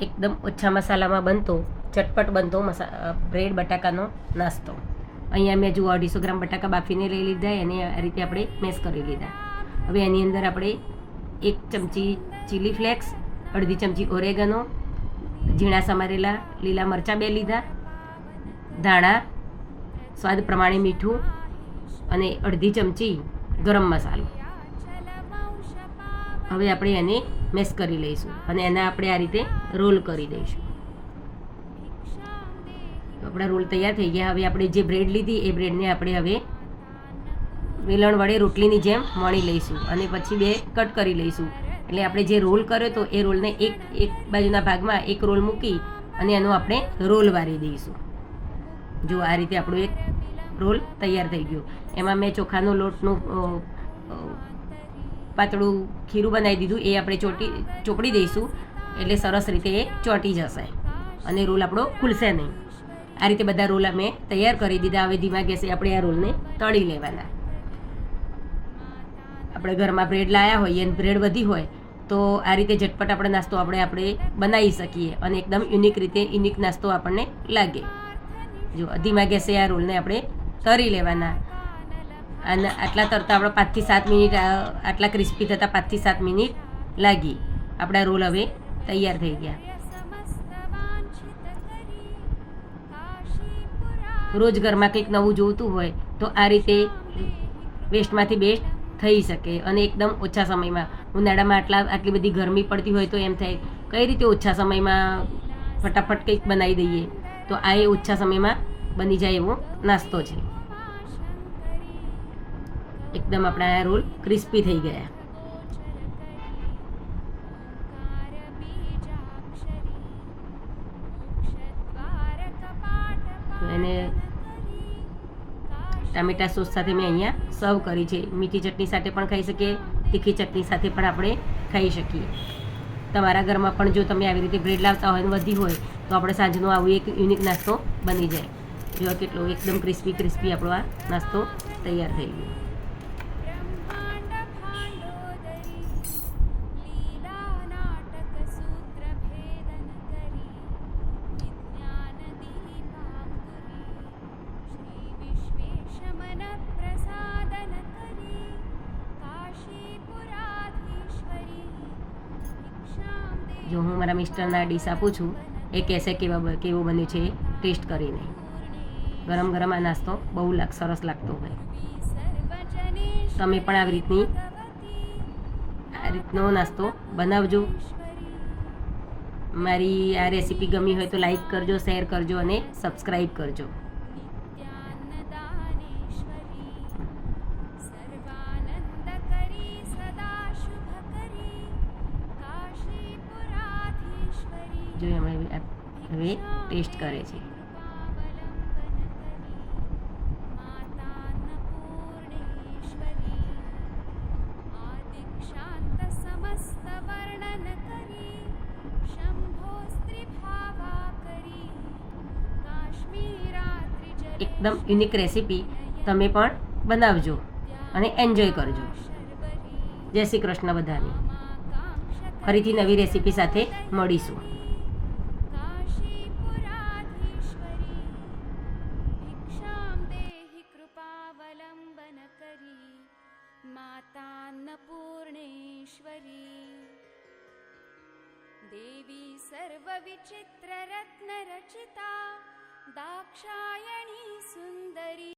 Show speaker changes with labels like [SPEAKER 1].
[SPEAKER 1] એકદમ ઓછા મસાલામાં બનતો ચટપટ બનતો બ્રેડ બટાકાનો નાસ્તો. અહીંયા મેં જુઓ 250 ગ્રામ બટાકા બાફીને લઈ લીધા, એને આ રીતે આપણે મેશ કરી લીધા. હવે એની અંદર આપણે 1 ચમચી ચીલી ફ્લેક્સ, અડધી ચમચી ઓરેગનો, ઝીણા સમારેલા લીલા મરચાં 2 લીધા, ધાણા, સ્વાદ પ્રમાણે મીઠું અને અડધી ચમચી ગરમ મસાલો. હવે આપણે એને મેશ કરી લઈશું અને એના આપણે આ રીતે રોલ કરી દઈશું. આપણા રોલ તૈયાર થઈ ગયા. હવે આપણે જે બ્રેડ લીધી એ બ્રેડને આપણે હવે વેલણ વડે રોટલીની જેમ વણી લઈશું અને પછી 2 કટ કરી લઈશું. એટલે આપણે જે રોલ કર્યો તો એ રોલને એક બાજુના ભાગમાં એક રોલ મૂકી અને એનો આપણે રોલ વારી દઈશું. જો આ રીતે આપણું એક રોલ તૈયાર થઈ ગયો. એમાં મેં ચોખાનો લોટનું પાતળું ખીરું બનાવી દીધું, એ આપણે ચોપડી દઈશું એટલે સરસ રીતે એ ચોંટી જશે અને રોલ આપણો ખુલશે નહીં. આ રીતે બધા રોલ અમે તૈયાર કરી દીધા. હવે ધીમા ગેસે આપણે આ રોલને તળી લેવાના. આપણે ઘરમાં બ્રેડ લાવ્યા હોઈએ અને બ્રેડ વધી હોય તો આ રીતે ઝટપટ આપણે નાસ્તો આપણે બનાવી શકીએ અને એકદમ યુનિક નાસ્તો આપણને લાગે. જો ધીમા ગેસે આ રોલને આપણે તળી લેવાના અને આટલા તરતા આપણે 5 થી 7 મિનિટ આટલા ક્રિસ્પી થતાં 5 થી 7 મિનિટ લાગી. આપણા રોલ હવે તૈયાર થઈ ગયા. રોજ ઘરમાં કંઈક નવું જોઈતું હોય તો આ રીતે વેસ્ટમાંથી બેસ્ટ થઈ શકે અને એકદમ ઓછા સમયમાં. ઉનાળામાં આટલી બધી ગરમી પડતી હોય તો એમ થાય કઈ રીતે ઓછા સમયમાં ફટાફટ કંઈક બનાવી દઈએ, તો આ એ ઓછા સમયમાં બની જાય એવો નાસ્તો છે. એકદમ આપણા રોલ ક્રિસ્પી થઈ ગયા. એને ટામેટા સોસ સાથે મેં અહીંયા સર્વ કરી છે. મીઠી ચટણી સાથે પણ ખાઈ શકીએ, તીખી ચટણી સાથે પણ આપણે ખાઈ શકીએ. તમારા ઘરમાં પણ જો તમે આવી રીતે બ્રેડ લાવતા હોય અને વધી હોય તો આપણે સાંજનો આવું એક યુનિક નાસ્તો બની જાય. જો કેટલો એકદમ ક્રિસ્પી આપણો આ નાસ્તો તૈયાર થઈ ગયો. જો હું મારા મિસ્ટરના ડીશ આપું છું, એ કહેશે કેવું બન્યું છે ટેસ્ટ કરીને. ગરમ ગરમ આ નાસ્તો બહુ સરસ લાગતો હોય. તમે પણ આ રીતનો નાસ્તો બનાવજો. મારી આ રેસીપી ગમી હોય તો લાઈક કરજો, શેર કરજો અને સબસ્ક્રાઈબ કરજો. જો હવે ટેસ્ટ કરે છે. એકદમ યુનિક રેસીપી તમે પણ બનાવજો અને એન્જોય કરજો. જય શ્રી કૃષ્ણ બધાને. ફરીથી નવી રેસીપી સાથે મળીશું.
[SPEAKER 2] देवी सर्वविचित्ररत्नरचिता दाक्षायणी सुन्दरी।